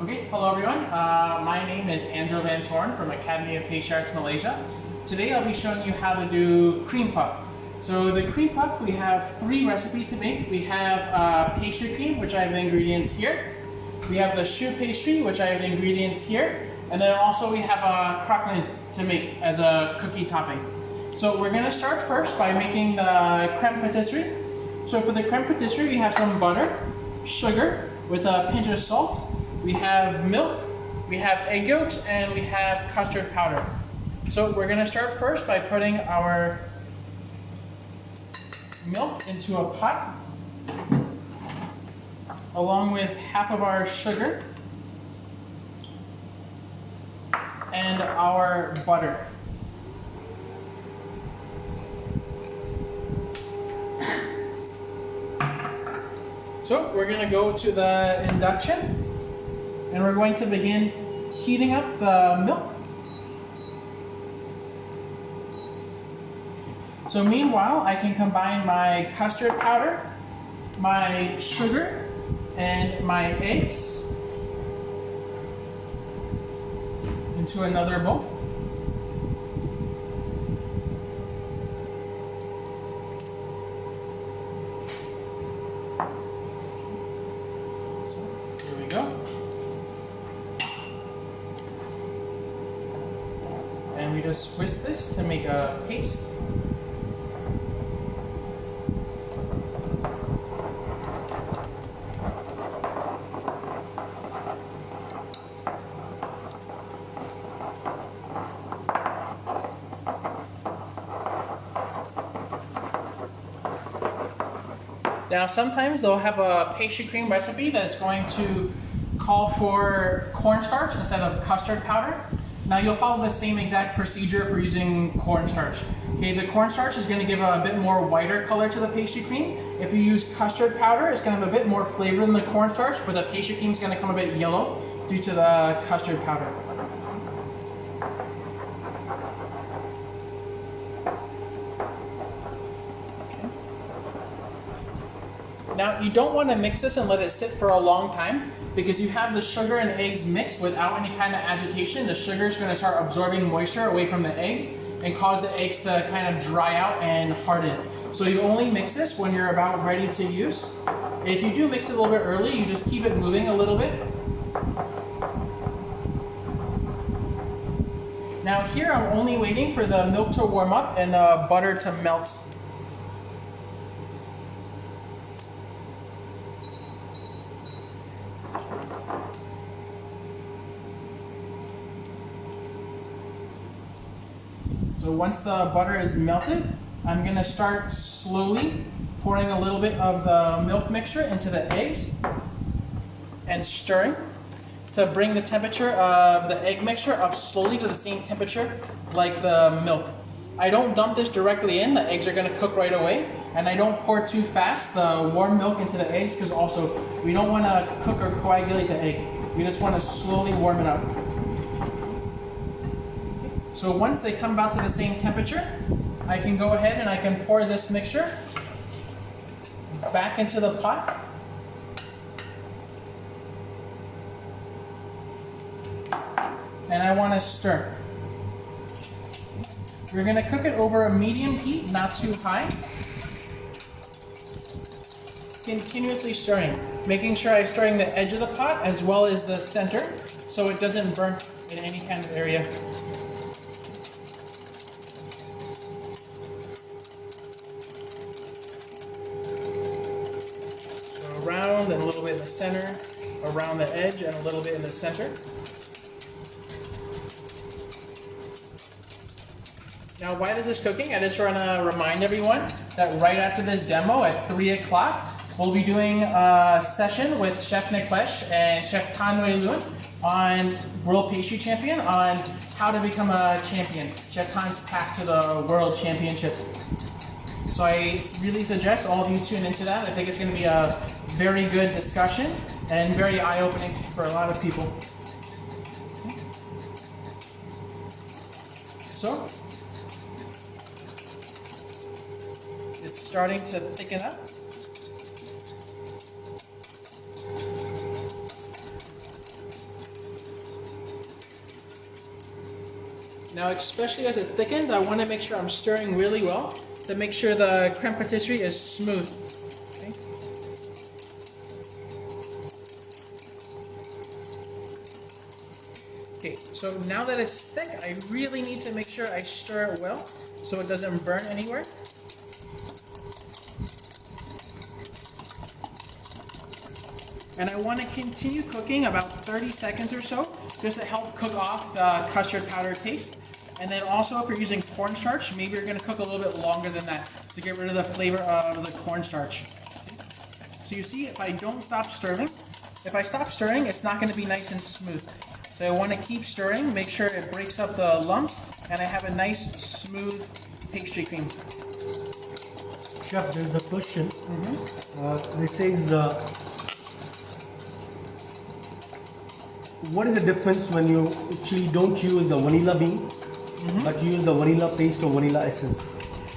Okay, hello everyone. My name is Angelo van Toorn from Academy of Pastry Arts Malaysia. Today I'll be showing you how to do cream puff. So the cream puff, we have 3 recipes to make. We have pastry cream, which I have the ingredients here. We have the choux pastry, which I have the ingredients here. And then also we have a craquelin to make as a cookie topping. So we're going to start first by making the creme patisserie. So for the creme patisserie, we have some butter, sugar with a pinch of salt. We have milk, we have egg yolks, and we have custard powder. So we're going to start first by putting our milk into a pot, along with half of our sugar and our butter. So we're going to go to the induction. And we're going to begin heating up the milk. So meanwhile, I can combine my custard powder, my sugar, and my eggs into another bowl. So here we go. And we just whisk this to make a paste. Now sometimes they'll have a pastry cream recipe that's going to call for cornstarch instead of custard powder. Now you'll follow the same exact procedure for using cornstarch. Okay, the cornstarch is going to give a bit more whiter color to the pastry cream. If you use custard powder, it's going to have a bit more flavor than the cornstarch, but the pastry cream is going to come a bit yellow due to the custard powder. Okay. Now you don't want to mix this and let it sit for a long time, because you have the sugar and eggs mixed without any kind of agitation. The sugar is going to start absorbing moisture away from the eggs and cause the eggs to kind of dry out and harden. So you only mix this when you're about ready to use. If you do mix it a little bit early, you just keep it moving a little bit. Now here I'm only waiting for the milk to warm up and the butter to melt. So once the butter is melted, I'm going to start slowly pouring a little bit of the milk mixture into the eggs and stirring to bring the temperature of the egg mixture up slowly to the same temperature like the milk. I don't dump this directly in, the eggs are going to cook right away, and I don't pour too fast the warm milk into the eggs, because also we don't want to cook or coagulate the egg. We just want to slowly warm it up. So once they come about to the same temperature, I can go ahead and I can pour this mixture back into the pot. And I want to stir. We're going to cook it over a medium heat, not too high. Continuously stirring, making sure I'm stirring the edge of the pot as well as the center so it doesn't burn in any kind of area. Around and a little bit in the center, around the edge and a little bit in the center. Now while this is cooking, I just want to remind everyone that right after this demo at 3 o'clock, we'll be doing a session with Chef Niklesh and Chef Tan Luan on World Pastry Champion on how to become a champion. Chef Tan's path to the World Championship. So I really suggest all of you tune into that. I think it's going to be a very good discussion and very eye-opening for a lot of people. So it's starting to thicken up. Now, especially as it thickens, I want to make sure I'm stirring really well to make sure the creme patisserie is smooth. Okay. Okay, so now that it's thick, I really need to make sure I stir it well so it doesn't burn anywhere. And I want to continue cooking about 30 seconds or so, just to help cook off the custard powder taste. And then also, if you're using cornstarch, maybe you're going to cook a little bit longer than that to get rid of the flavor of the cornstarch. So you see, if I don't stop stirring, if I stop stirring, it's not going to be nice and smooth. So I want to keep stirring, make sure it breaks up the lumps, and I have a nice, smooth pastry cream. Chef, there's a question. This says, what is the difference when you actually don't use the vanilla bean, but you use the vanilla paste or vanilla essence?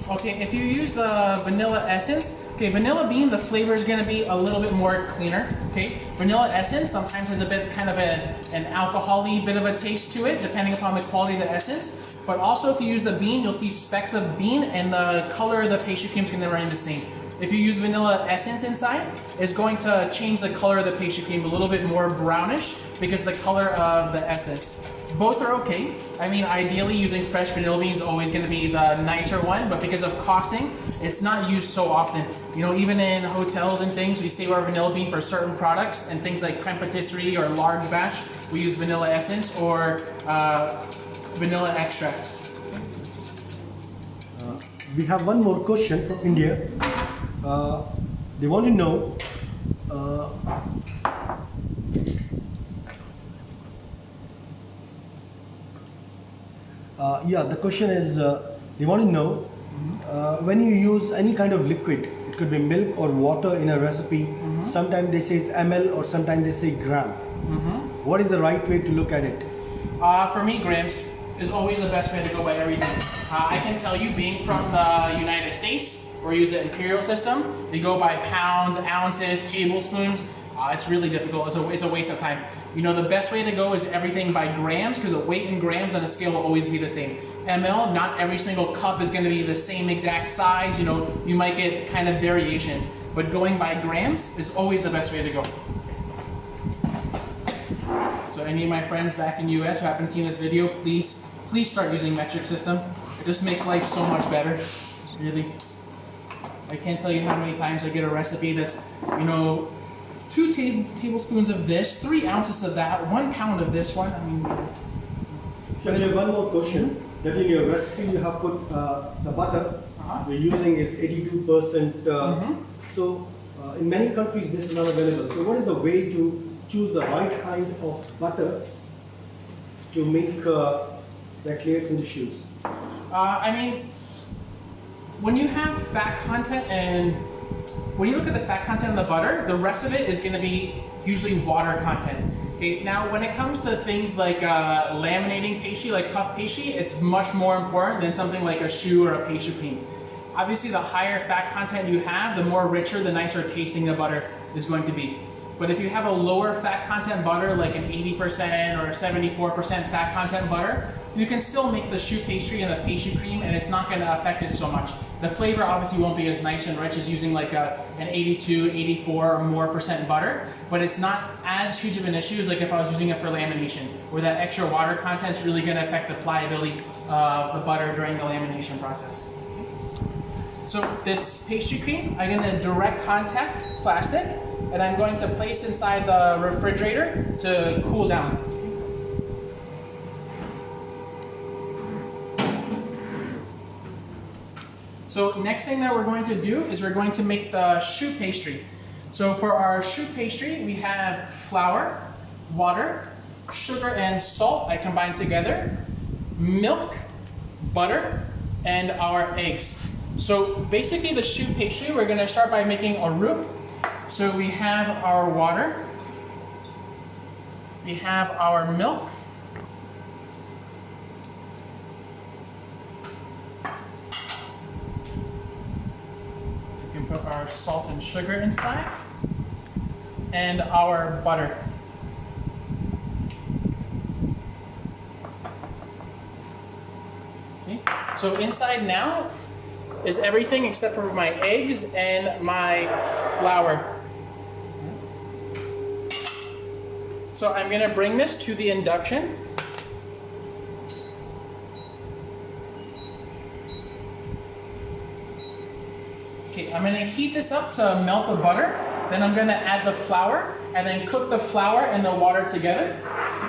Okay, if you use the vanilla essence, okay, vanilla bean, the flavor is going to be a little bit more cleaner. Okay, vanilla essence sometimes has a bit kind of an alcohol-y bit of a taste to it, depending upon the quality of the essence. But also, if you use the bean, you'll see specks of bean, and the color of the pastry cream is going to remain the same. If you use vanilla essence inside, it's going to change the color of the pastry cream a little bit more brownish because the color of the essence. Both are okay. I mean, ideally using fresh vanilla beans is always going to be the nicer one, but because of costing, it's not used so often. You know, even in hotels and things, we save our vanilla bean for certain products, and things like creme patisserie or large batch, we use vanilla essence or vanilla extract. We have one more question from India. They want to know the question is they want to know when you use any kind of liquid, it could be milk or water in a recipe, sometimes they say it's ml or sometimes they say gram. What is the right way to look at it? For me, grams is always the best way to go by everything. I can tell you, being from the United States, or use the imperial system, they go by pounds, ounces, tablespoons. It's really difficult. It's a waste of time. You know, the best way to go is everything by grams, because the weight in grams on the scale will always be the same. ML, not every single cup is going to be the same exact size. You know, you might get kind of variations, but going by grams is always the best way to go. So any of my friends back in US who haven't seen this video, please start using metric system. It just makes life so much better, really. I can't tell you how many times I get a recipe that's, you know, 2 tablespoons of this, 3 ounces of that, 1 pound of this one. I mean, So we have one more question. That in your recipe you have put the butter you're using is 82%. So in many countries this is not available. So what is the way to choose the right kind of butter to make that clears in the shoes? I mean, when you have fat content and when you look at the fat content of the butter, the rest of it is going to be usually water content. Okay, now when it comes to things like laminating pastry, like puff pastry, it's much more important than something like a choux or a pastry cream. Obviously, the higher fat content you have, the more richer, the nicer tasting the butter is going to be. But if you have a lower fat content butter, like an 80% or a 74% fat content butter, you can still make the choux pastry and the pastry cream, and it's not going to affect it so much. The flavor obviously won't be as nice and rich as using like an 82, 84 or more % butter, but it's not as huge of an issue as like if I was using it for lamination, where that extra water content is really going to affect the pliability of the butter during the lamination process. So this pastry cream, I'm going to direct contact plastic, and I'm going to place inside the refrigerator to cool down. So next thing that we're going to do is we're going to make the choux pastry. So for our choux pastry, we have flour, water, sugar and salt I combine together, milk, butter, and our eggs. So basically the choux pastry, we're going to start by making a roux. So we have our water, we have our milk, we can put our salt and sugar inside, and our butter. So inside now is everything except for my eggs and my flour. So I'm gonna bring this to the induction. Okay, I'm gonna heat this up to melt the butter. Then I'm gonna add the flour and then cook the flour and the water together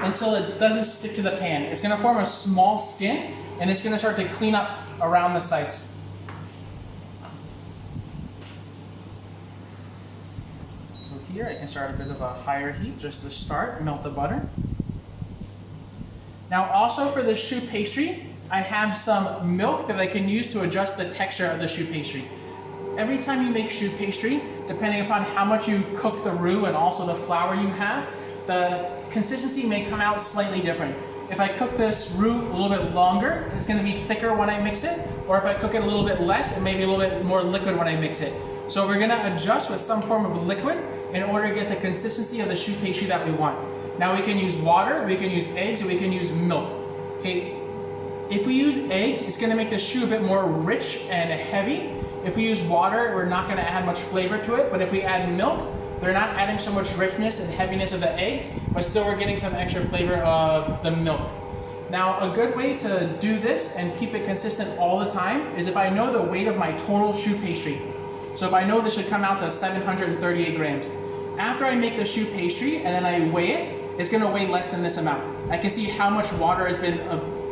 until it doesn't stick to the pan. It's gonna form a small skin and it's gonna start to clean up around the sides. So here I can start a bit of a higher heat just to start, melt the butter. Now also for the choux pastry, I have some milk that I can use to adjust the texture of the choux pastry. Every time you make choux pastry, depending upon how much you cook the roux and also the flour you have, the consistency may come out slightly different. If I cook this roux a little bit longer, it's going to be thicker when I mix it, or if I cook it a little bit less, it may be a little bit more liquid when I mix it. So we're going to adjust with some form of liquid in order to get the consistency of the choux pastry that we want. Now we can use water, we can use eggs, and we can use milk. Okay, if we use eggs, it's going to make the choux a bit more rich and heavy. If we use water, we're not going to add much flavor to it, but if we add milk, they're not adding so much richness and heaviness of the eggs, but still we're getting some extra flavor of the milk. Now, a good way to do this and keep it consistent all the time is if I know the weight of my total choux pastry. So if I know this should come out to 738 grams. After I make the choux pastry and then I weigh it, it's going to weigh less than this amount. I can see how much water has been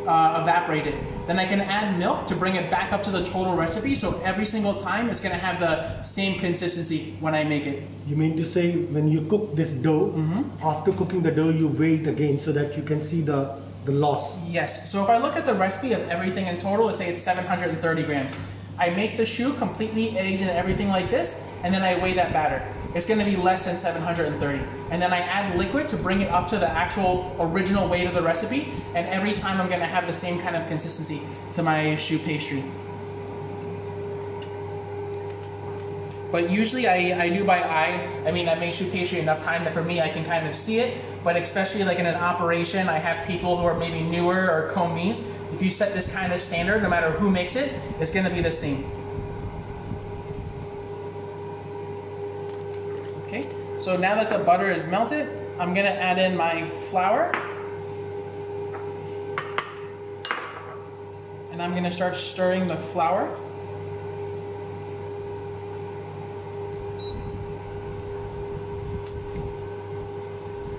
evaporated. Then I can add milk to bring it back up to the total recipe, so every single time it's going to have the same consistency when I make it. You mean to say when you cook this dough, after cooking the dough you weigh it again so that you can see the loss? Yes, so if I look at the recipe of everything in total, let's say it's 730 grams. I make the choux completely, eggs and everything like this, and then I weigh that batter. It's going to be less than 730. And then I add liquid to bring it up to the actual original weight of the recipe, and every time I'm going to have the same kind of consistency to my choux pastry. But usually I do by eye. I mean, I make choux pastry enough time that for me I can kind of see it, but especially like in an operation, I have people who are maybe newer or commis. If you set this kind of standard, no matter who makes it, it's going to be the same. Okay, so now that the butter is melted, I'm going to add in my flour. And I'm going to start stirring the flour.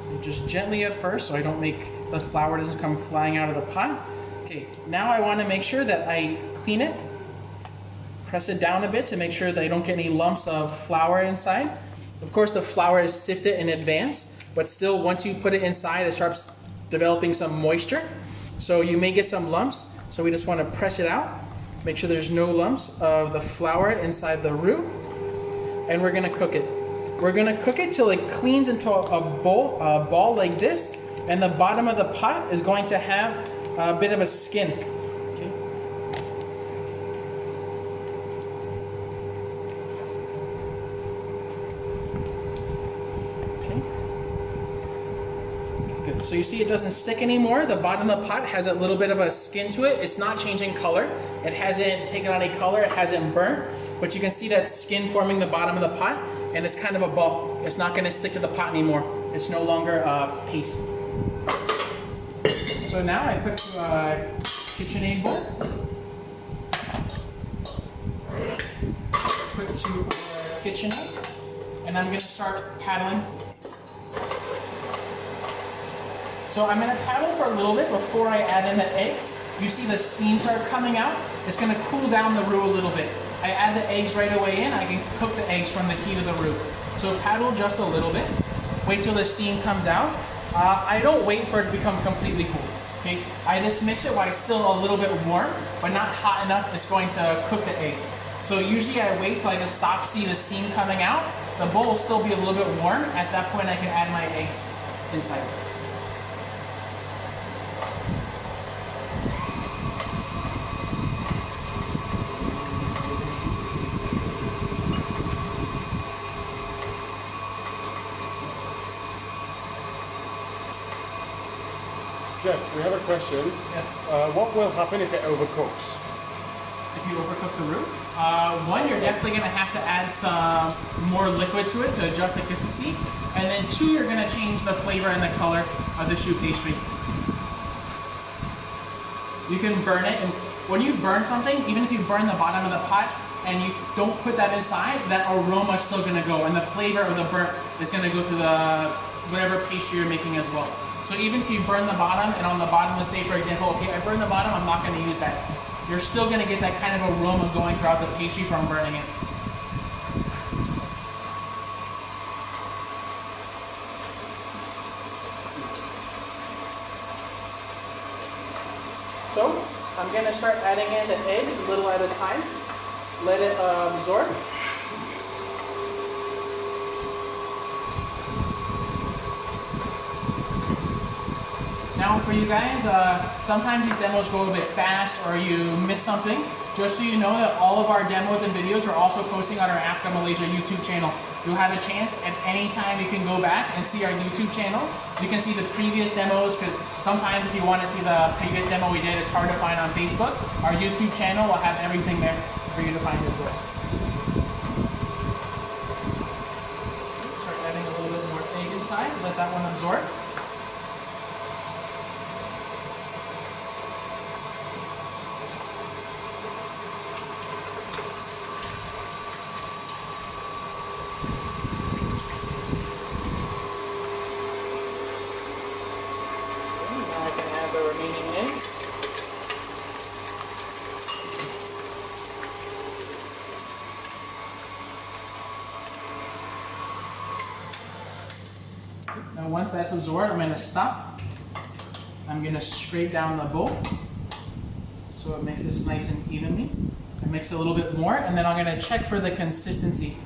So just gently at first so I don't make the flour doesn't come flying out of the pot. Okay, now I want to make sure that I clean it. Press it down a bit to make sure that I don't get any lumps of flour inside. Of course, the flour is sifted in advance, but still once you put it inside, it starts developing some moisture. So you may get some lumps. So we just want to press it out. Make sure there's no lumps of the flour inside the roux. And we're going to cook it. We're going to cook it till it cleans into a ball like this. And the bottom of the pot is going to have a bit of a skin. Okay. Okay. Good. So you see it doesn't stick anymore. The bottom of the pot has a little bit of a skin to it. It's not changing color. It hasn't taken on any color. It hasn't burnt. But you can see that skin forming the bottom of the pot. And it's kind of a ball. It's not going to stick to the pot anymore. It's no longer paste. So now I put to a KitchenAid bowl. Put to a KitchenAid, and I'm going to start paddling. So I'm going to paddle for a little bit before I add in the eggs. You see the steam start coming out. It's going to cool down the roux a little bit. I add the eggs right away in. I can cook the eggs from the heat of the roux. So paddle just a little bit. Wait till the steam comes out. I don't wait for it to become completely cool. Okay, I just mix it while it's still a little bit warm, but not hot enough it's going to cook the eggs. So usually I wait till I just see the steam coming out. The bowl will still be a little bit warm. At that point I can add my eggs inside. Jeff, we have a question. Yes. What will happen if it overcooks? if you overcook the roux. One, you're definitely going to have to add some more liquid to it to adjust the consistency. And then two, you're going to change the flavor and the color of the choux pastry. You can burn it, and when you burn something, even if you burn the bottom of the pot and you don't put that inside, that aroma is still going to go, and the flavor of the burnt is going to go to the whatever pastry you're making as well. So even if you burn the bottom, and on the bottom, let's say for example, okay, I burned the bottom, I'm not going to use that. You're still going to get that kind of aroma going throughout the pastry from burning it. So I'm going to start adding in the eggs a little at a time. Let it absorb. Now for you guys, sometimes these demos go a bit fast or you miss something. Just so you know that all of our demos and videos are also posting on our Africa Malaysia YouTube channel. You'll have a chance at any time you can go back and see our YouTube channel. You can see the previous demos, because sometimes if you want to see the previous demo we did, it's hard to find on Facebook. Our YouTube channel will have everything there for you to find as well. Start adding a little bit more egg inside, let that one absorb. The remaining egg. Now once that's absorbed, I'm going to stop. I'm going to scrape down the bowl so it mixes nice and evenly. I mix a little bit more, and then I'm going to check for the consistency.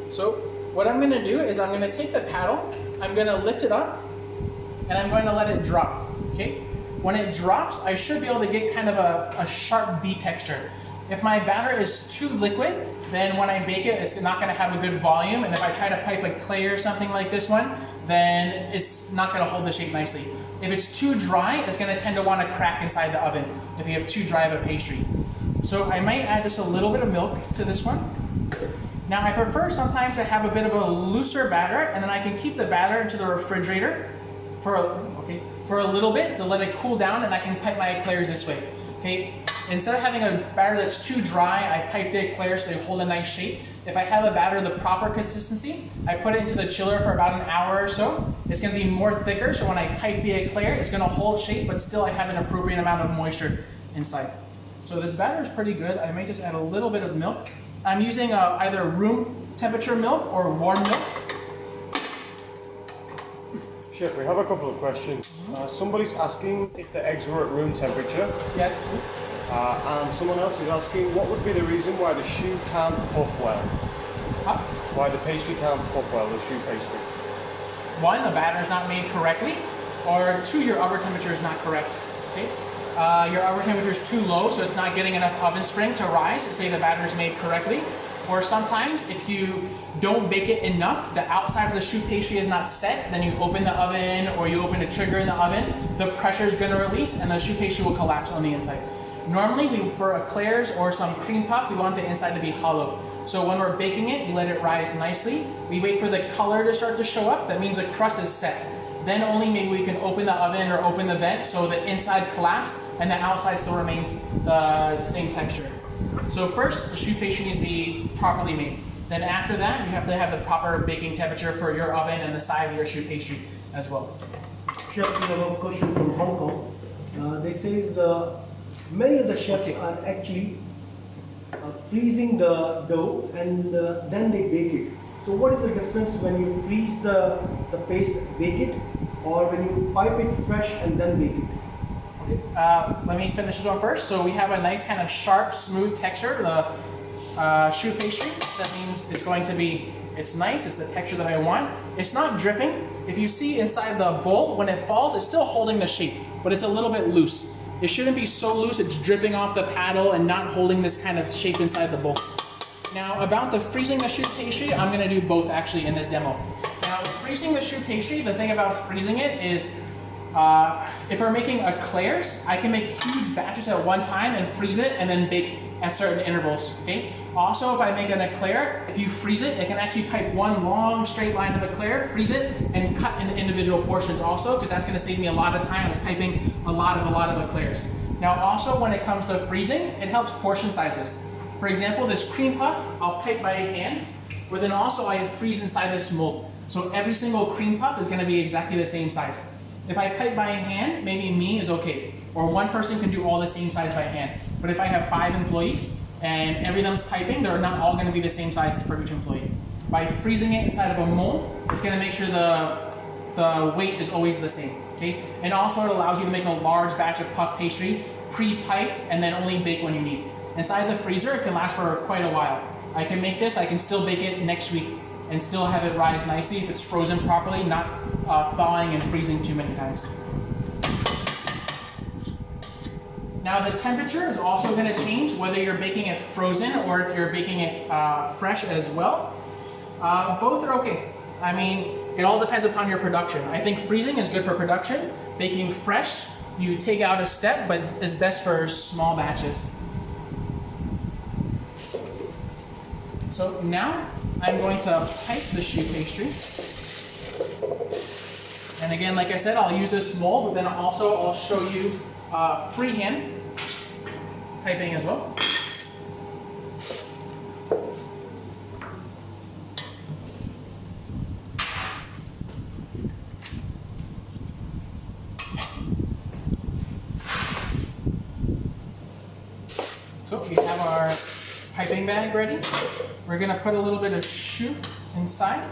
So what I'm going to do is I'm going to take the paddle, I'm going to lift it up, and I'm going to let it drop, okay? When it drops, I should be able to get kind of a sharp V texture. If my batter is too liquid, then when I bake it, it's not going to have a good volume, and if I try to pipe a clay or something like this one, then it's not going to hold the shape nicely. If it's too dry, it's going to tend to want to crack inside the oven if you have too dry of a pastry. So I might add just a little bit of milk to this one. Now I prefer sometimes to have a bit of a looser batter, and then I can keep the batter into the refrigerator for a little bit to let it cool down, and I can pipe my eclairs this way. Okay, instead of having a batter that's too dry, I pipe the eclairs so they hold a nice shape. If I have a batter the proper consistency, I put it into the chiller for about an hour or so. It's going to be more thicker, so when I pipe the eclair, it's going to hold shape, but still I have an appropriate amount of moisture inside. So this batter is pretty good. I may just add a little bit of milk. I'm using either room temperature milk or warm milk. Chef, we have a couple of questions. Somebody's asking if the eggs were at room temperature. Yes. And someone else is asking what would be the reason why the choux can't puff well? Huh? Why the pastry can't puff well, the choux pastry? One, the batter is not made correctly, or two, your oven temperature is not correct. Okay? Your oven temperature is too low, so it's not getting enough oven spring to rise to say the batter is made correctly. Or sometimes, if you don't bake it enough, the outside of the choux pastry is not set, then you open the oven or you open a trigger in the oven, the pressure is going to release and the choux pastry will collapse on the inside. Normally, for eclairs or some cream puff, we want the inside to be hollow. So when we're baking it, we let it rise nicely. We wait for the color to start to show up. That means the crust is set. Then only maybe we can open the oven or open the vent so the inside collapses and the outside still remains the same texture. So first, the choux pastry needs to be properly made. Then after that, you have to have the proper baking temperature for your oven and the size of your choux pastry as well. Chef, we have a question from Hong Kong. They says many of the chefs are actually freezing the dough and then they bake it. So what is the difference when you freeze the paste, bake it, or when you pipe it fresh and then bake it? Okay, let me finish this one first. So we have a nice kind of sharp, smooth texture, the choux pastry. That means it's going to be, it's nice, it's the texture that I want. It's not dripping. If you see inside the bowl, when it falls, it's still holding the shape, but it's a little bit loose. It shouldn't be so loose it's dripping off the paddle and not holding this kind of shape inside the bowl. Now about the freezing the choux pastry, I'm gonna do both actually in this demo. Now freezing the choux pastry, the thing about freezing it is, if we're making eclairs, I can make huge batches at one time and freeze it and then bake at certain intervals, okay? Also, if I make an eclair, if you freeze it, it can actually pipe one long straight line of eclair, freeze it, and cut into individual portions also, because that's gonna save me a lot of time. It's piping a lot of eclairs. Now also, when it comes to freezing, it helps portion sizes. For example, this cream puff, I'll pipe by hand, but then also I freeze inside this mold. So every single cream puff is gonna be exactly the same size. If I pipe by hand, maybe me is okay. Or one person can do all the same size by hand. But if I have 5 employees and every of them's piping, they're not all gonna be the same size for each employee. By freezing it inside of a mold, it's gonna make sure the weight is always the same, okay? And also it allows you to make a large batch of puff pastry, pre-piped, and then only bake when you need. Inside the freezer, it can last for quite a while. I can make this, I can still bake it next week and still have it rise nicely if it's frozen properly, not thawing and freezing too many times. Now the temperature is also going to change whether you're baking it frozen or if you're baking it fresh as well. Both are okay. I mean, it all depends upon your production. I think freezing is good for production. Baking fresh, you take out a step, but it's best for small batches. So now I'm going to pipe the choux pastry. And again, like I said, I'll use this mold, but then also I'll show you freehand piping as well. So we have our piping bag ready. We're gonna put a little bit of choux inside.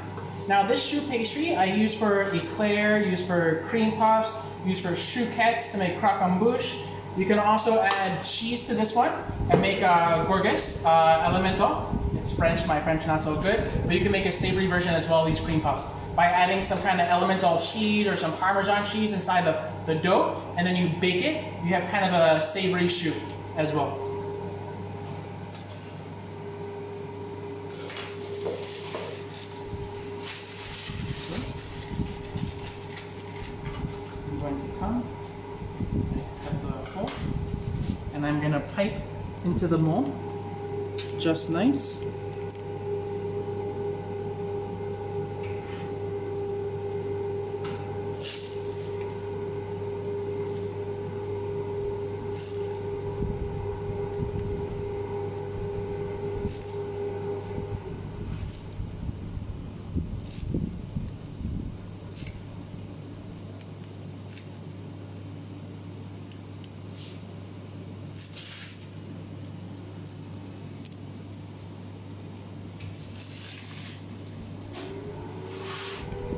Now this choux pastry I use for eclair, use for cream puffs, use for chouquettes to make croquembouche. You can also add cheese to this one and make gourgets, elemental. It's French, my French not so good, but you can make a savory version as well of these cream puffs by adding some kind of elemental cheese or some Parmesan cheese inside the dough, and then you bake it. You have kind of a savory choux as well. I'm going to come and cut the hole, and I'm going to pipe into the mold just nice.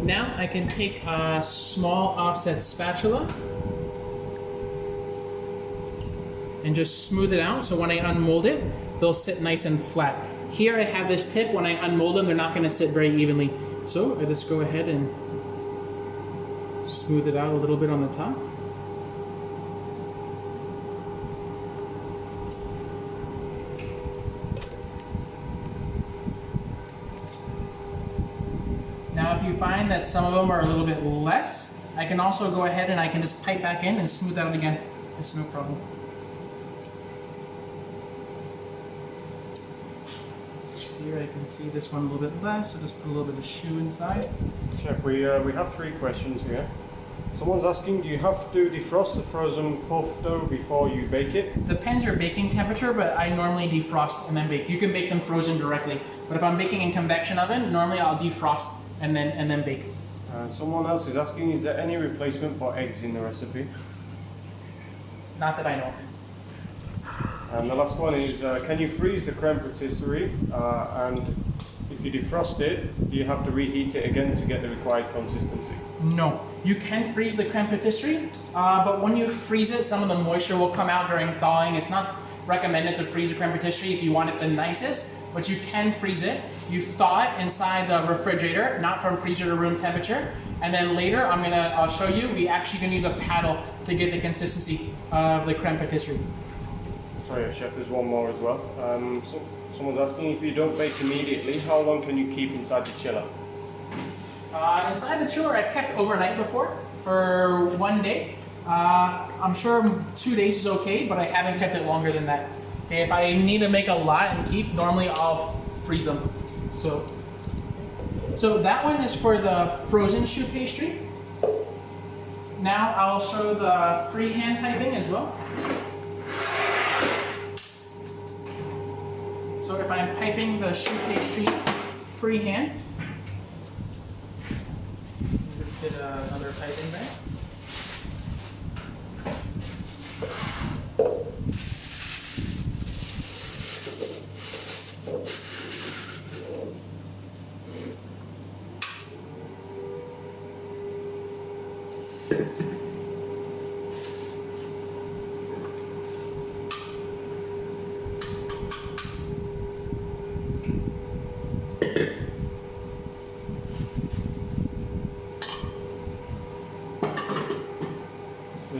Now I can take a small offset spatula and just smooth it out, so when I unmold it, they'll sit nice and flat. Here I have this tip, when I unmold them, they're not going to sit very evenly. So I just go ahead and smooth it out a little bit on the top. Now if you find that some of them are a little bit less, I can also go ahead and I can just pipe back in and smooth out again. It's no problem. Here I can see this one a little bit less, so just put a little bit of choux inside. Chef, we have 3 questions here. Someone's asking, do you have to defrost the frozen puff dough before you bake it? Depends your baking temperature, but I normally defrost and then bake. You can bake them frozen directly, but if I'm baking in convection oven, normally I'll defrost and then bake. Someone else is asking, is there any replacement for eggs in the recipe? Not that I know. And the last one is, can you freeze the creme patisserie? And if you defrost it, do you have to reheat it again to get the required consistency? No, you can freeze the creme patisserie, but when you freeze it, some of the moisture will come out during thawing. It's not recommend it to freeze a creme patisserie if you want it the nicest, but you can freeze it. You thaw it inside the refrigerator, not from freezer to room temperature. And then later, I'll show you, we actually can use a paddle to get the consistency of the creme patisserie. Sorry, Chef, there's one more as well. So someone's asking, if you don't bake immediately, how long can you keep inside the chiller? Inside the chiller, I've kept overnight before for 1 day. I'm sure 2 days is okay, but I haven't kept it longer than that. Okay, if I need to make a lot and keep, normally I'll freeze them. So that one is for the frozen choux pastry. Now I'll show the freehand piping as well. So if I'm piping the choux pastry freehand, just get another piping bag.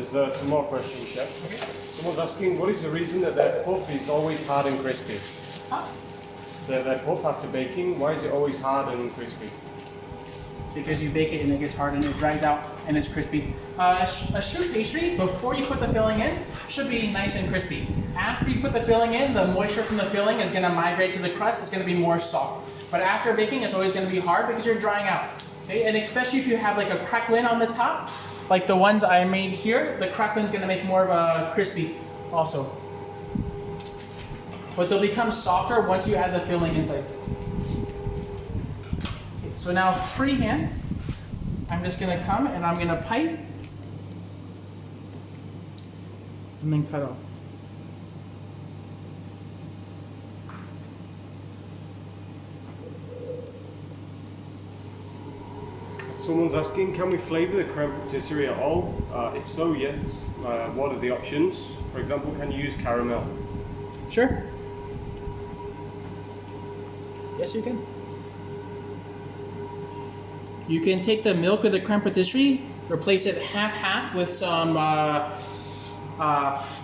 There's some more questions, Chef. Okay. Someone's asking, what is the reason that their puff is always hard and crispy? Huh? Their puff after baking, why is it always hard and crispy? Because you bake it and it gets hard and it dries out and it's crispy. A choux pastry, before you put the filling in, should be nice and crispy. After you put the filling in, the moisture from the filling is going to migrate to the crust. It's going to be more soft. But after baking, it's always going to be hard because you're drying out. Okay? And especially if you have like a craquelin on the top, like the ones I made here, the craquelin is going to make more of a crispy also. But they'll become softer once you add the filling inside. Okay, so now freehand, I'm just going to come and I'm going to pipe and then cut off. Someone's asking, can we flavour the creme patisserie at all? If so, yes. What are the options? For example, can you use caramel? Sure. Yes, you can. You can take the milk of the creme patisserie, replace it half-half with some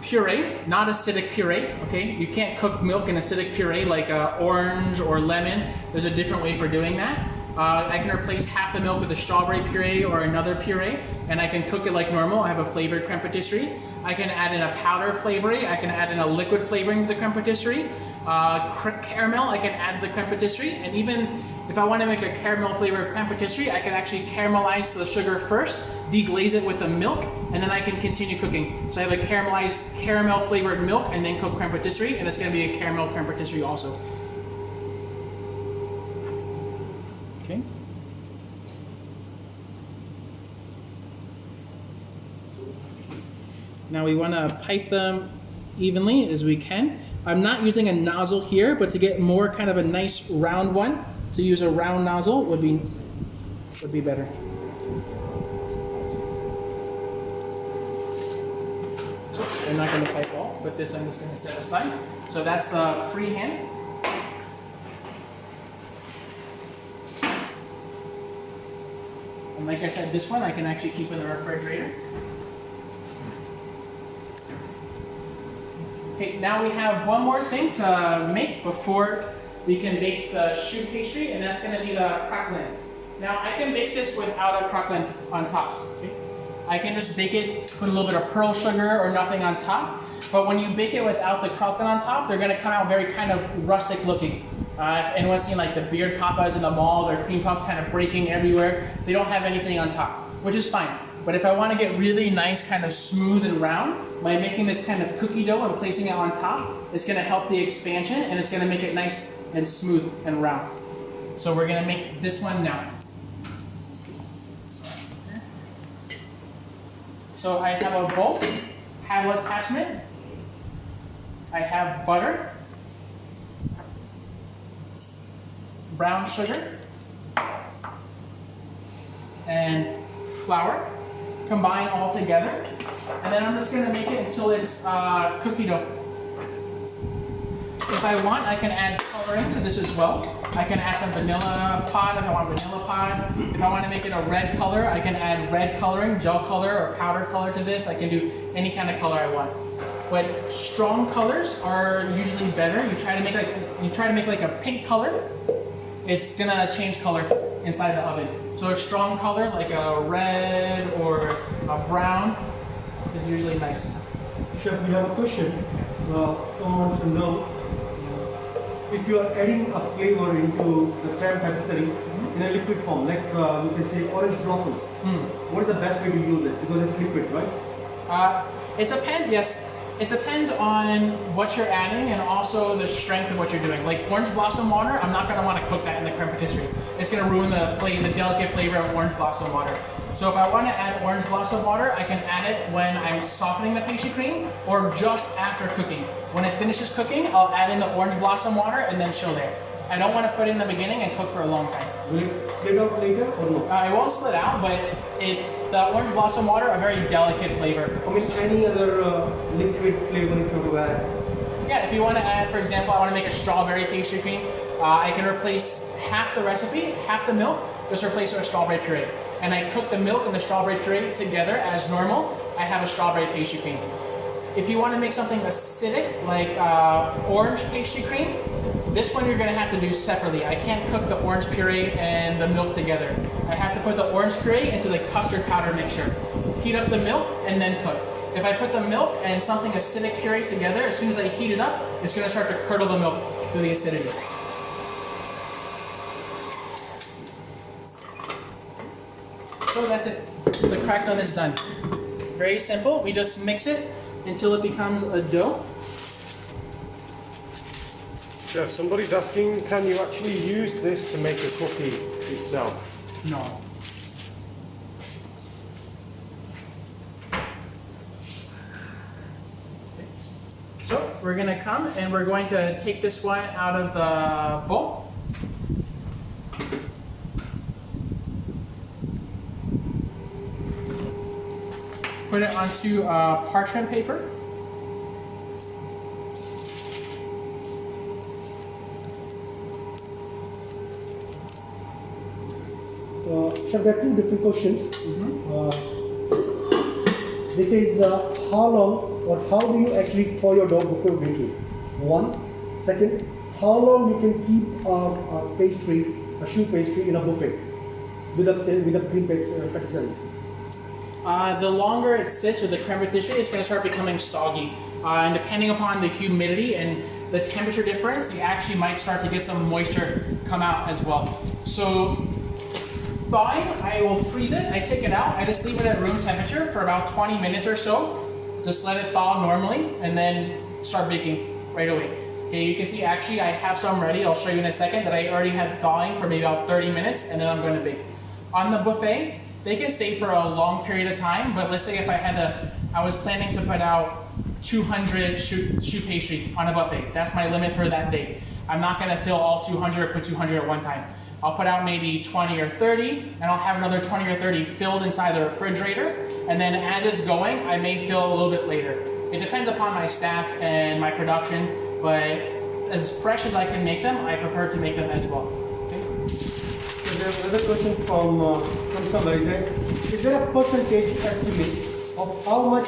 puree, not acidic puree, okay? You can't cook milk in acidic puree like orange or lemon. There's a different way for doing that. I can replace half the milk with a strawberry puree or another puree, and I can cook it like normal. I have a flavored creme patisserie. I can add in a powder flavoring. I can add in a liquid flavoring to the creme patisserie. Caramel, I can add to the creme patisserie. And even if I want to make a caramel flavored creme patisserie, I can actually caramelize the sugar first, deglaze it with the milk, and then I can continue cooking. So I have a caramelized caramel flavored milk and then cook creme patisserie, and it's going to be a caramel creme patisserie also. Okay. Now we want to pipe them evenly as we can. I'm not using a nozzle here, but to get more kind of a nice round one, to use a round nozzle would be better. So I'm not going to pipe all, but this I'm just going to set aside. So that's the freehand. And like I said, this one I can actually keep in the refrigerator. Okay, now we have one more thing to make before we can bake the choux pastry, and that's going to be the craquelin. Now I can bake this without a craquelin on top. Okay? I can just bake it, put a little bit of pearl sugar or nothing on top. But when you bake it without the craquelin on top, they're going to come out very kind of rustic looking. If anyone's seen like the beard papas in the mall, their cream puffs kind of breaking everywhere. They don't have anything on top, which is fine. But if I want to get really nice, kind of smooth and round, by making this kind of cookie dough and placing it on top, it's going to help the expansion and it's going to make it nice and smooth and round. So we're going to make this one now. So I have a bowl, paddle attachment, I have butter, brown sugar, and flour. Combine all together, and then I'm just going to make it until it's cookie dough. If I want, I can add coloring to this as well. I can add some vanilla pod if I want vanilla pod. If I want to make it a red color, I can add red coloring, gel color, or powder color to this. I can do any kind of color I want. But strong colors are usually better. You try to make like a pink color, it's gonna change color inside the oven. So a strong color like a red or a brown is usually nice. Chef, we have a question. Someone wants to know if you are adding a flavor into the creme patisserie in a liquid form, like you can say orange blossom. What is the best way to use it? Because it's liquid, right? It depends, yes. It depends on what you're adding and also the strength of what you're doing. Like orange blossom water, I'm not going to want to cook that in the creme patisserie. It's going to ruin the delicate flavor of orange blossom water. So if I want to add orange blossom water, I can add it when I'm softening the pastry cream or just after cooking. When it finishes cooking, I'll add in the orange blossom water and then chill there. I don't want to put it in the beginning and cook for a long time. Will it split out later or no? It won't split out, but the orange blossom water, a very delicate flavor. Or is there any other liquid flavor if you want to add? Yeah, if you want to add, for example, I want to make a strawberry pastry cream, I can replace half the recipe, half the milk, just replace it with strawberry puree. And I cook the milk and the strawberry puree together as normal, I have a strawberry pastry cream. If you want to make something acidic, like orange pastry cream, this one you're going to have to do separately. I can't cook the orange puree and the milk together. I have to put the orange puree into the custard powder mixture. Heat up the milk and then cook. If I put the milk and something acidic puree together, as soon as I heat it up, it's going to start to curdle the milk through the acidity. So that's it. The craquelin is done. Very simple. We just mix it until it becomes a dough. Chef, somebody's asking, can you actually use this to make a cookie itself? No. So we're going to come and we're going to take this one out of the bowl. Put it onto parchment paper. Chef, there are two different questions. This is how long or how do you actually thaw your dough before baking? One. Second, how long you can keep a pastry, a choux pastry in a buffet with a cream patisserie? The longer it sits with the creme patisserie, it's going to start becoming soggy. And depending upon the humidity and the temperature difference, you actually might start to get some moisture come out as well. So thawing, I will freeze it, I take it out, I just leave it at room temperature for about 20 minutes or so. Just let it thaw normally and then start baking right away. Okay, you can see actually I have some ready, I'll show you in a second, that I already had thawing for maybe about 30 minutes and then I'm going to bake. On the buffet, they can stay for a long period of time, but let's say if I was planning to put out 200 choux pastry on a buffet. That's my limit for that day. I'm not going to fill all 200 or put 200 at one time. I'll put out maybe 20 or 30, and I'll have another 20 or 30 filled inside the refrigerator, and then as it's going, I may fill a little bit later. It depends upon my staff and my production, but as fresh as I can make them, I prefer to make them as well. Okay? So there's another question from somebody. Is there a percentage estimate of how much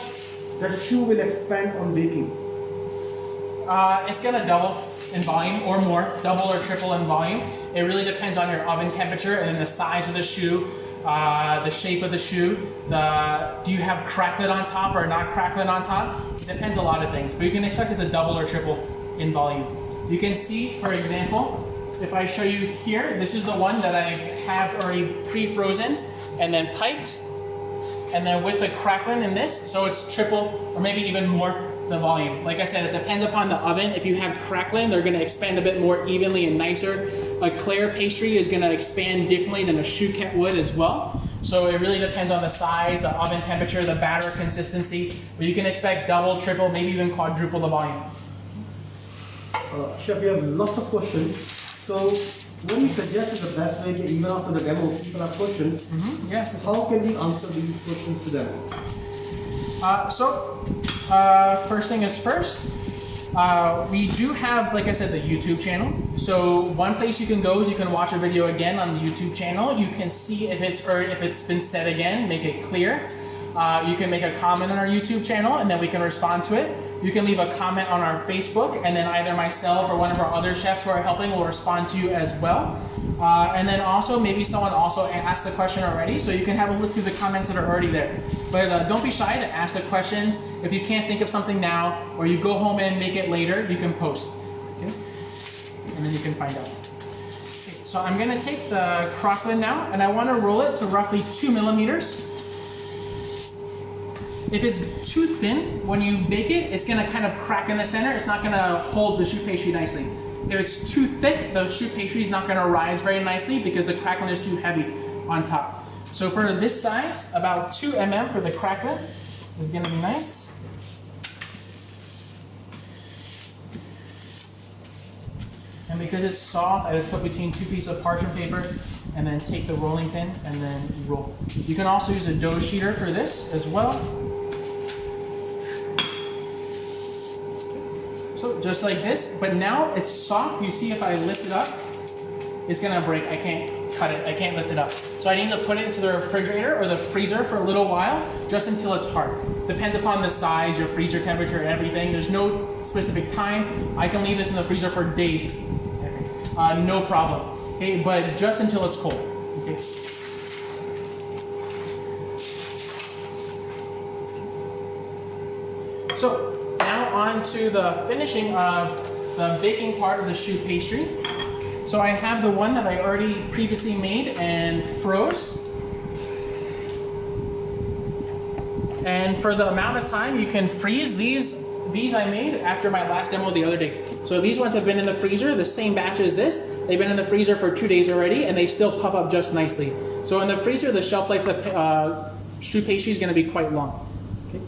the choux will expand on baking? It's gonna double in volume or more, double or triple in volume. It really depends on your oven temperature and then the size of the choux, the shape of the choux, do you have craquelin on top or not craquelin on top? It depends a lot of things, but you can expect it to double or triple in volume. You can see, for example, if I show you here, this is the one that I have already pre-frozen and then piped, and then with the craquelin in this, so it's triple or maybe even more the volume. Like I said, it depends upon the oven. If you have craquelin, they're going to expand a bit more evenly and nicer. A Claire pastry is going to expand differently than a choux would as well. So it really depends on the size, the oven temperature, the batter consistency. But you can expect double, triple, maybe even quadruple the volume. Chef, we have lots of questions. So when we suggested the best way, even after the demo, people have questions. Yes. So how can we answer these questions to them? First thing is first, We do have, like I said, the YouTube channel. So one place you can go is you can watch a video again on the YouTube channel. You can see if it's been said again, make it clear. You can make a comment on our YouTube channel and then we can respond to it. You can leave a comment on our Facebook and then either myself or one of our other chefs who are helping will respond to you as well. And then also maybe someone also asked the question already, so you can have a look through the comments that are already there. But don't be shy to ask the questions. If you can't think of something now or you go home and make it later, you can post. Okay? And then you can find out. Okay, so I'm gonna take the craquelin now and I wanna roll it to roughly 2 millimeters. If it's too thin, when you bake it, it's gonna kind of crack in the center. It's not gonna hold the choux pastry nicely. If it's too thick, the choux pastry is not gonna rise very nicely because the craquelin is too heavy on top. So for this size, about 2 mm for the craquelin is gonna be nice. And because it's soft, I just put between 2 pieces of parchment paper and then take the rolling pin and then roll. You can also use a dough sheeter for this as well. So just like this, but now it's soft. You see if I lift it up, it's gonna break. I can't cut it, I can't lift it up. So I need to put it into the refrigerator or the freezer for a little while, just until it's hard. Depends upon the size, your freezer temperature, and everything. There's no specific time. I can leave this in the freezer for days. No problem. Okay, but just until it's cold. Okay. So now on to the finishing of the baking part of the choux pastry. So I have the one that I already previously made and froze. And for the amount of time you can freeze these I made after my last demo the other day. So these ones have been in the freezer, the same batch as this. They've been in the freezer for 2 days already and they still puff up just nicely. So in the freezer, the shelf life of the choux pastry is gonna be quite long. Okay.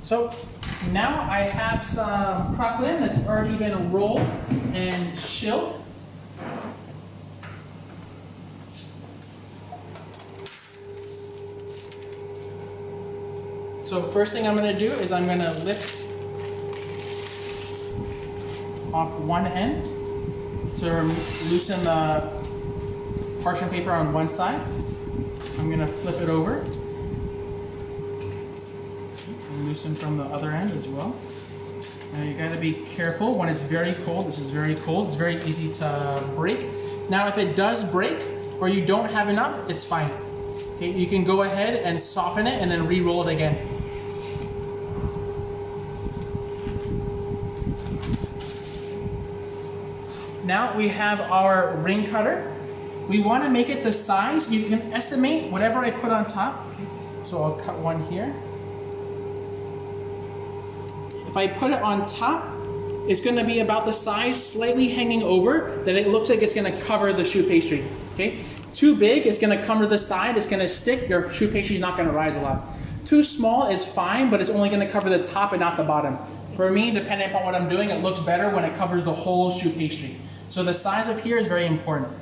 So now I have some craquelin that's already been rolled and chilled. So first thing I'm going to do is I'm going to lift off one end to loosen the parchment paper on one side. I'm going to flip it over and loosen from the other end as well. Now you got to be careful when it's very cold. This is very cold. It's very easy to break. Now if it does break or you don't have enough, it's fine. Okay, you can go ahead and soften it and then re-roll it again. Now we have our ring cutter. We want to make it the size. You can estimate whatever I put on top. So I'll cut one here. If I put it on top, it's going to be about the size, slightly hanging over, that it looks like it's going to cover the choux pastry. Okay? Too big, it's going to come to the side, it's going to stick, your choux pastry is not going to rise a lot. Too small is fine, but it's only going to cover the top and not the bottom. For me, depending upon what I'm doing, it looks better when it covers the whole choux pastry. So the size of here is very important.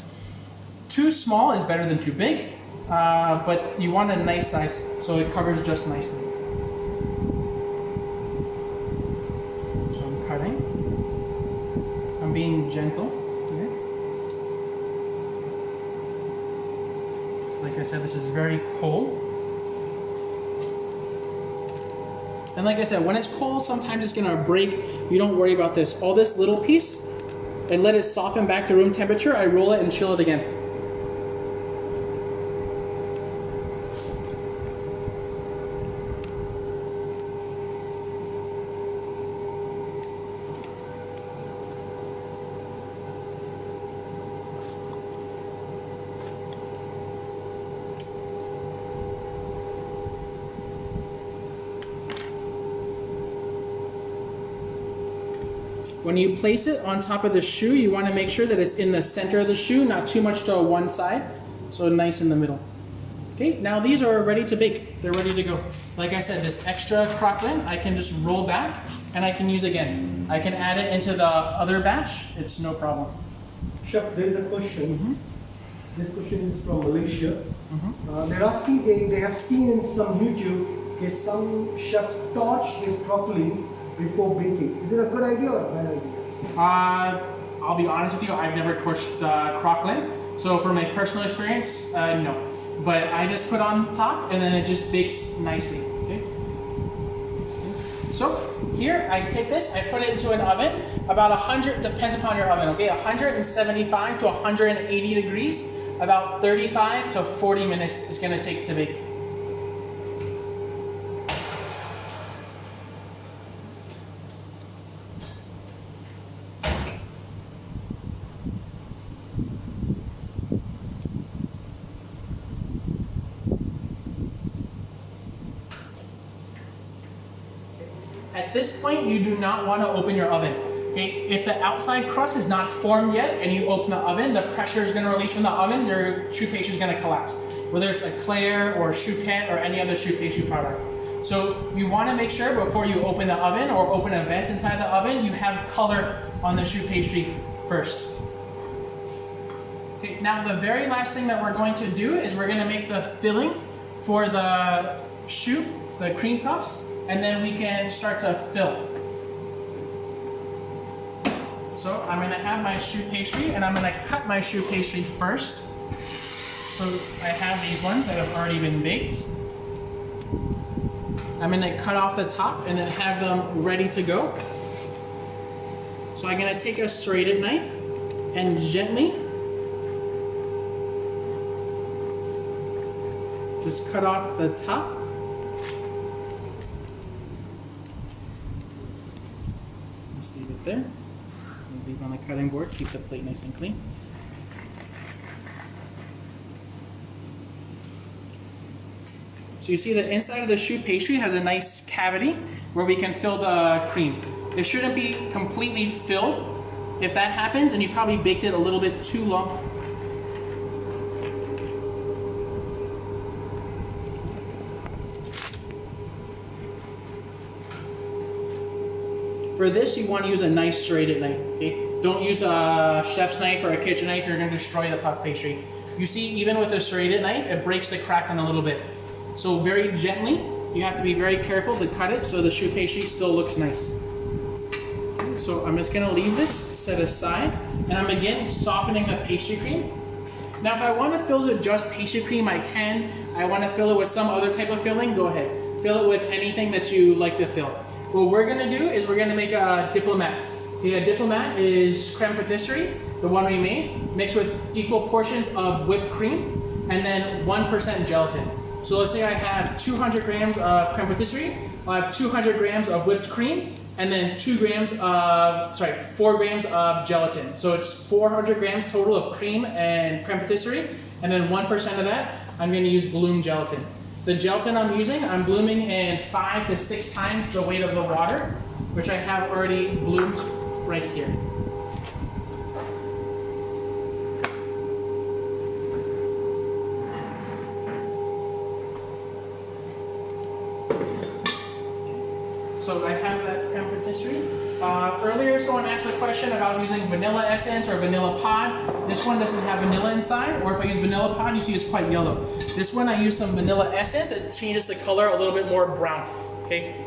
Too small is better than too big, but you want a nice size so it covers just nicely. So I'm cutting. I'm being gentle here. Like I said, this is very cold. And like I said, when it's cold, sometimes it's gonna break. You don't worry about this. All this little piece, and let it soften back to room temperature. I roll it and chill it again. When you place it on top of the choux, you want to make sure that it's in the center of the choux, not too much to one side, so nice in the middle. Okay, now these are ready to bake. They're ready to go. Like I said, this extra craquelin, I can just roll back and I can use again. I can add it into the other batch. It's no problem. Chef, there is a question. This question is from Malaysia. They're asking, they have seen in some YouTube is some chefs torch this craquelin before baking. Is it a good idea or a bad idea? I'll be honest with you, I've never torched craquelin. So from my personal experience, no. But I just put on top and then it just bakes nicely, okay? So here, I take this, I put it into an oven, about 100, depends upon your oven, okay? 175 to 180 degrees, about 35 to 40 minutes it's gonna take to bake. At this point, you do not want to open your oven. Okay? If the outside crust is not formed yet and you open the oven, the pressure is going to release from the oven, your choux pastry is going to collapse. Whether it's eclair or chouquette or any other choux pastry product. So you want to make sure before you open the oven or open a vent inside the oven, you have color on the choux pastry first. Okay, now the very last thing that we're going to do is we're going to make the filling for the choux, the cream puffs, and then we can start to fill. So I'm going to have my choux pastry and I'm going to cut my choux pastry first. So I have these ones that have already been baked. I'm going to cut off the top and then have them ready to go. So I'm going to take a serrated knife and gently just cut off the top. Just leave it there. Leave on the cutting board, keep the plate nice and clean. So you see the inside of the choux pastry has a nice cavity where we can fill the cream. It shouldn't be completely filled. If that happens, and you probably baked it a little bit too long. For this, you want to use a nice serrated knife, okay? Don't use a chef's knife or a kitchen knife, you're going to destroy the puff pastry. You see, even with a serrated knife, it breaks the craquelin a little bit. So very gently, you have to be very careful to cut it so the choux pastry still looks nice. Okay, so I'm just going to leave this set aside, and I'm again softening the pastry cream. Now if I want to fill it with just pastry cream, I can. I want to fill it with some other type of filling, go ahead. Fill it with anything that you like to fill. What we're going to do is we're going to make a diplomat. Okay, a diplomat is creme patisserie, the one we made, mixed with equal portions of whipped cream and then 1% gelatin. So let's say I have 200 grams of creme patisserie, I'll have 200 grams of whipped cream, and then 4 grams of gelatin. So it's 400 grams total of cream and creme patisserie, and then 1% of that, I'm going to use bloom gelatin. The gelatin I'm using, I'm blooming in 5 to 6 times the weight of the water, which I have already bloomed right here. So I have that creme patisserie. Earlier someone asked a question about using vanilla essence or vanilla pod. This one doesn't have vanilla inside, or if I use vanilla pod, you see it's quite yellow. This one I use some vanilla essence, it changes the color a little bit more brown, okay?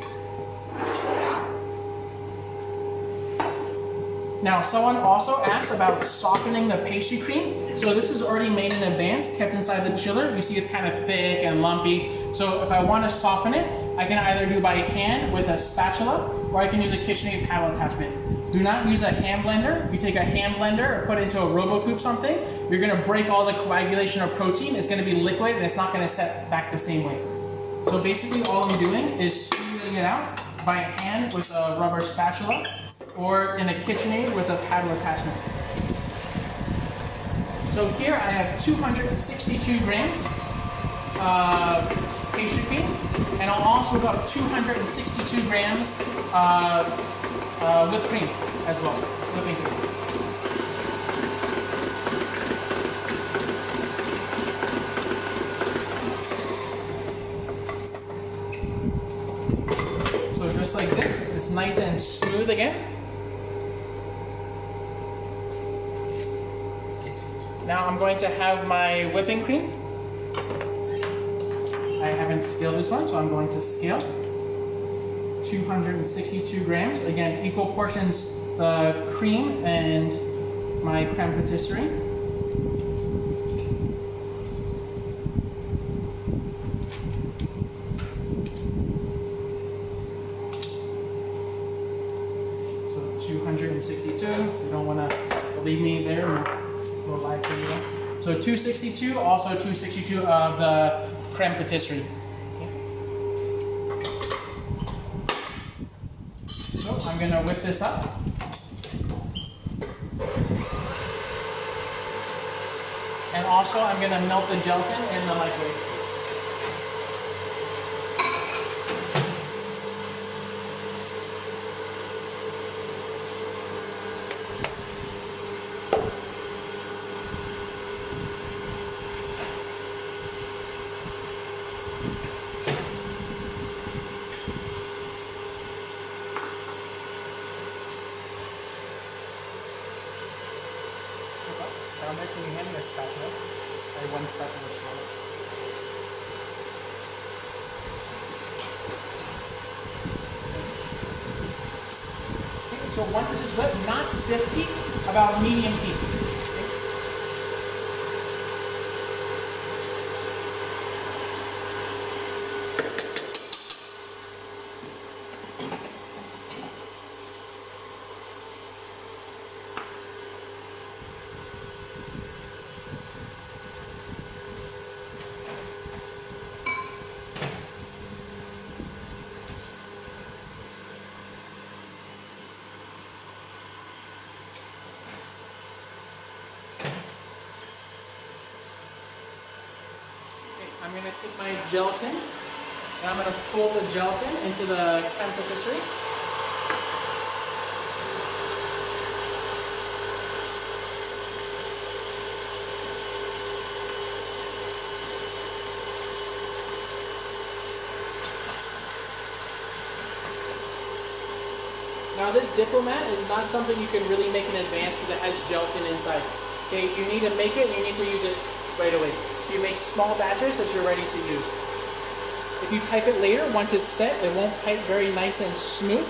Now someone also asked about softening the pastry cream. So this is already made in advance, kept inside the chiller. You see it's kind of thick and lumpy. So if I want to soften it, I can either do by hand with a spatula, or I can use a KitchenAid paddle attachment. Do not use a hand blender. You take a hand blender or put it into a RoboCoupe something, you're gonna break all the coagulation of protein. It's gonna be liquid and it's not gonna set back the same way. So basically all I'm doing is smoothing it out by hand with a rubber spatula, or in a KitchenAid with a paddle attachment. So here I have 262 grams of pastry cream, and I'll also whip up 262 grams whipped cream as well, whipping cream. So just like this, it's nice and smooth again. Now I'm going to have my whipping cream. I have haven't scaled this one, so I'm going to scale. 262 grams. Again, equal portions the cream and my creme patisserie. So 262. You don't want to believe me there. We'll lie for you. So 262, also 262 of the creme patisserie. So I'm going to whip this up. And also I'm going to melt the gelatin in the microwave. Can you hand me a spatula? I have one spatula short. Okay, so once this is whipped, not stiff heat, about medium heat. I'm going to take my gelatin and I'm going to pull the gelatin into the creme patisserie. Now this diplomat is not something you can really make in advance because it has gelatin inside. Okay, you need to make it and you need to use it right away. You make small batches that you're ready to use. If you pipe it later, once it's set, it won't pipe very nice and smooth.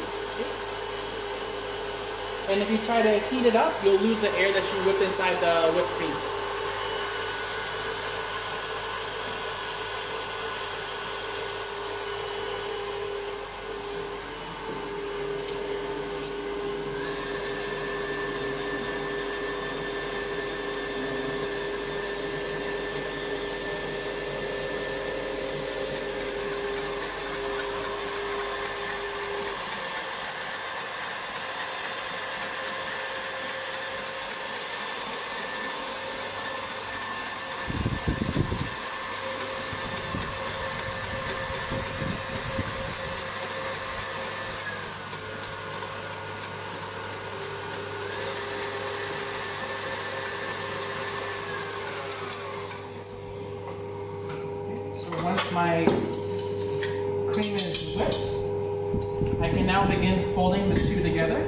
And if you try to heat it up, you'll lose the air that you whipped inside the whipped cream. Once my cream is whipped, I can now begin folding the two together.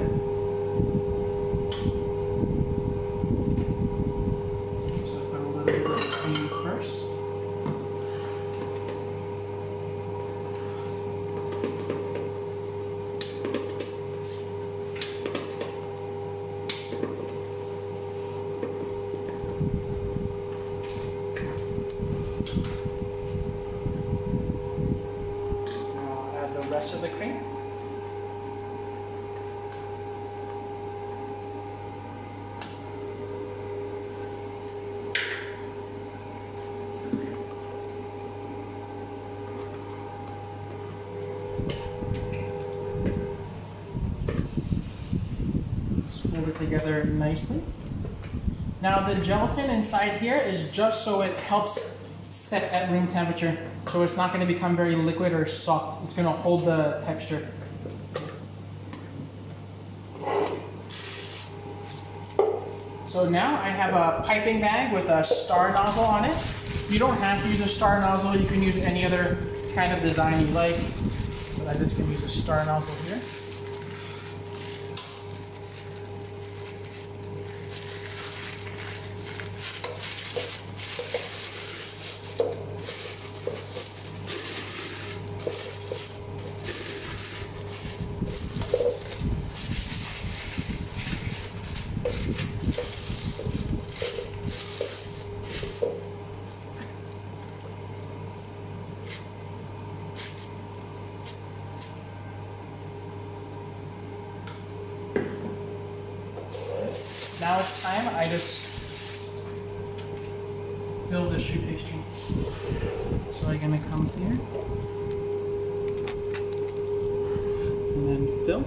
So put a little bit of cream first. Rest of the cream. Fold it together nicely. Now the gelatin inside here is just so it helps set at room temperature. So it's not going to become very liquid or soft. It's going to hold the texture. So now I have a piping bag with a star nozzle on it. You don't have to use a star nozzle. You can use any other kind of design you like. But I just can use a star nozzle here. now it's time I just fill the choux pastry. So I'm gonna come here and then fill.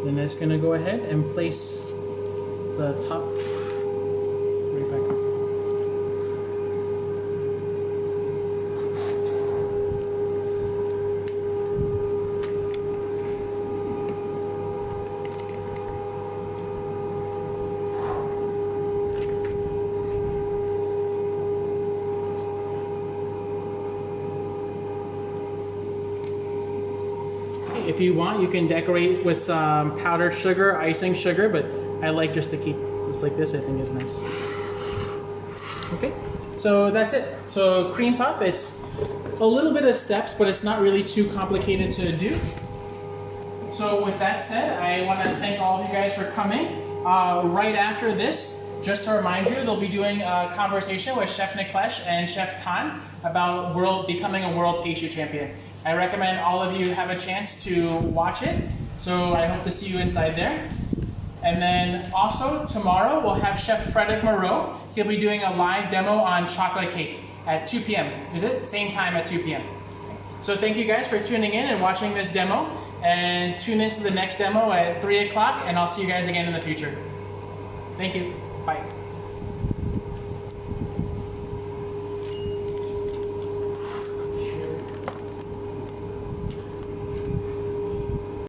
Then it's going to go ahead and place the top right back up. If you want, you can decorate with some powdered sugar, icing sugar, but I like just to keep this like this. I think is nice. Okay, so that's it. So cream puff, it's a little bit of steps, but it's not really too complicated to do. So with that said, I want to thank all of you guys for coming. Right after this, just to remind you, they'll be doing a conversation with Chef Niklesh and Chef Toorn about becoming a world pastry champion. I recommend all of you have a chance to watch it. So I hope to see you inside there. And then also tomorrow we'll have Chef Frederick Moreau. He'll be doing a live demo on chocolate cake at 2 p.m. Is it? Same time at 2 p.m. So thank you guys for tuning in and watching this demo. And tune into the next demo at 3 o'clock, and I'll see you guys again in the future. Thank you. Bye.